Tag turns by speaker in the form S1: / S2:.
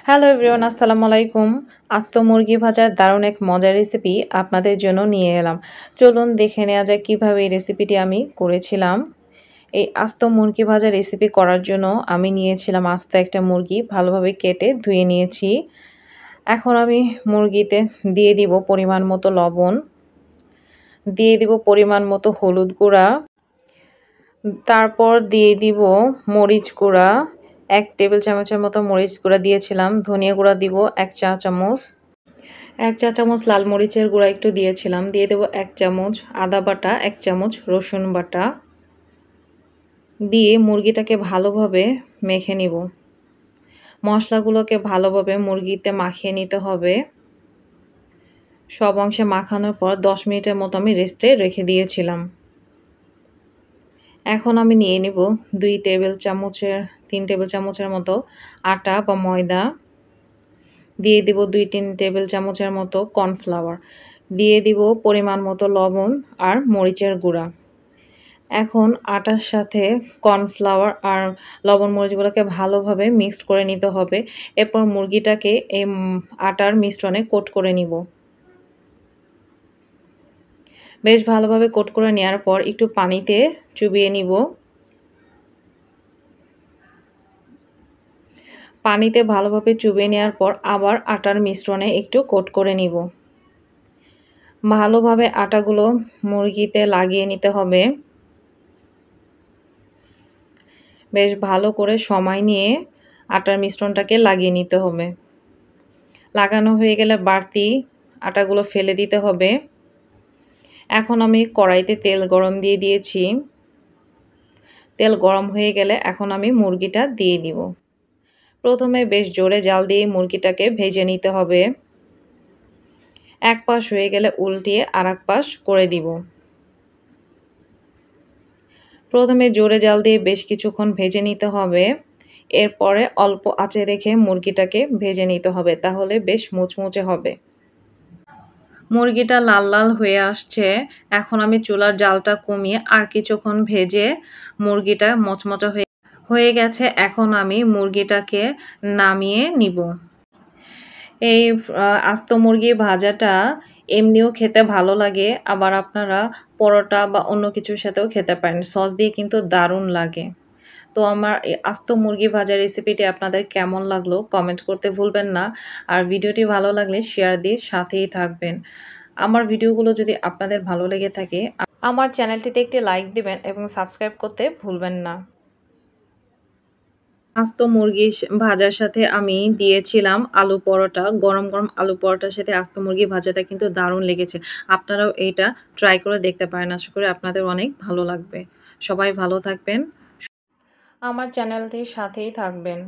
S1: Hello everyone, আসসালামু আলাইকুম। আস্ত মুরগি ভাজার দারুণ এক মজার রেসিপি আপনাদের জন্য নিয়ে এলাম। চলুন দেখে নেওয়া যায় কীভাবে এই রেসিপিটি আমি করেছিলাম। এই আস্ত মুরগি ভাজার রেসিপি করার জন্য আমি নিয়েছিলাম আস্ত একটা মুরগি, ভালোভাবে কেটে ধুয়ে নিয়েছি। এখন আমি মুরগিতে দিয়ে দিব পরিমাণ মতো লবণ, দিয়ে দিব পরিমাণ মতো হলুদ গুঁড়া, তারপর দিয়ে দিব মরিচ গুঁড়া, 1 টেবিল চামচের মতো মরিচ গুঁড়া দিয়েছিলাম। ধনিয়া গুঁড়া দিব 1 চা চামচ, 1 চা চামচ লাল মরিচের গুঁড়া একটু দিয়েছিলাম। দিয়ে দেব 1 চামচ আদা বাটা, 1 চামচ রসুন বাটা দিয়ে মুরগিটাকে ভালোভাবে মেখে নিব। মশলাগুলোকে ভালোভাবে মুরগিতে মাখিয়ে নিতে হবে। সব অংশে মাখানোর পর 10 মিনিটের মতো আমি রেস্টে রেখে দিয়েছিলাম। এখন আমি নিয়ে নিব 3 টেবিল চামচের মতো আটা বা ময়দা, দিয়ে দিব 2-3 টেবিল চামচের মতো কর্নফ্লাওয়ার, দিয়ে দিব পরিমাণ মতো লবণ আর মরিচের গুঁড়া। এখন আটার সাথে কর্নফ্লাওয়ার আর লবণ মরিচগুলোকে ভালোভাবে মিক্সড করে নিতে হবে। এরপর মুরগিটাকে এই আটার মিশ্রণে কোট করে নিব। বেশ ভালোভাবে কোট করে নেওয়ার পর একটু পানিতে চুবিয়ে নিব। পানিতে ভালোভাবে চুবিয়ে নেওয়ার পর আবার আটার মিশ্রণে একটু কোট করে নিব। ভালোভাবে আটাগুলো মুরগিতে লাগিয়ে নিতে হবে। বেশ ভালো করে সময় নিয়ে আটার মিশ্রণটাকে লাগিয়ে নিতে হবে। লাগানো হয়ে গেলে বাড়তি আটাগুলো ফেলে দিতে হবে। এখন আমি কড়াইতে তেল গরম দিয়ে দিয়েছি। তেল গরম হয়ে গেলে এখন আমি মুরগিটা দিয়ে দিব। প্রথমে বেশ জোরে জাল দিয়ে মুরগিটাকে ভেজে নিতে হবে। এক পাশ হয়ে গেলে উল্টিয়ে আরেক পাশ করে দিব। প্রথমে জোরে জাল দিয়ে বেশ কিছুক্ষণ ভেজে নিতে হবে। এরপরে অল্প আঁচে রেখে মুরগিটাকে ভেজে নিতে হবে, তাহলে বেশ মুচমুচে হবে। মুরগিটা লাল লাল হয়ে আসছে। এখন আমি চুলার জালটা কমিয়ে আর কিছুক্ষণ ভেজে মুরগিটা মচমচে হয়ে গেছে। এখন আমি মুরগিটাকে নামিয়ে নিব। এই আস্ত মুরগি ভাজাটা এমনিও খেতে ভালো লাগে, আবার আপনারা পরোটা বা অন্য কিছুর সাথেও খেতে পারেন। সস দিয়ে কিন্তু দারুণ লাগে। তো আমার এই আস্ত মুরগি ভাজা রেসিপিটি আপনাদের কেমন লাগলো কমেন্ট করতে ভুলবেন না। আর ভিডিওটি ভালো লাগলে শেয়ার দিয়ে সাথেই থাকবেন। আমার ভিডিওগুলো যদি আপনাদের ভালো লেগে থাকে আমার চ্যানেলটিতে একটি লাইক দিবেন এবং সাবস্ক্রাইব করতে ভুলবেন না। আস্ত মুরগি ভাজার সাথে আমি দিয়েছিলাম আলু পরোটা। গরম গরম আলু পরোটার সাথে আস্ত মুরগি ভাজাটা কিন্তু দারুণ লেগেছে। আপনারাও এইটা ট্রাই করে দেখতে পারেন। আশা করি আপনাদের অনেক ভালো লাগবে। সবাই ভালো থাকবেন, আমার চ্যানেলটির সাথেই থাকবেন।